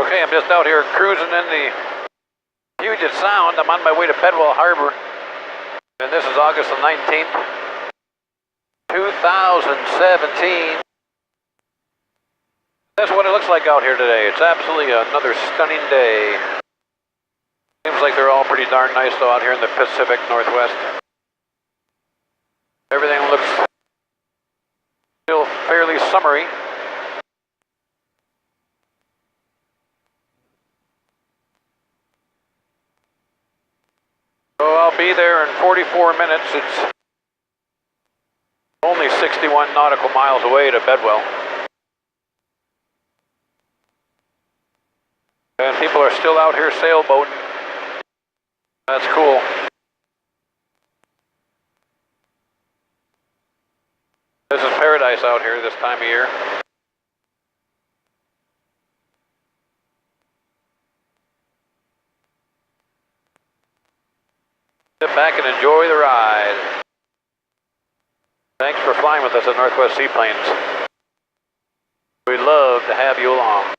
Okay, I'm just out here cruising in the Puget Sound. I'm on my way to Bedwell Harbor. And this is August the 19th, 2017. That's what it looks like out here today. It's absolutely another stunning day. Seems like they're all pretty darn nice though out here in the Pacific Northwest. Everything looks still fairly summery. So I'll be there in 44 minutes. It's only 61 nautical miles away to Bedwell. And people are still out here sailboating. That's cool. This is paradise out here this time of year. Sit back and enjoy the ride. Thanks for flying with us at Northwest Seaplanes. We'd love to have you along.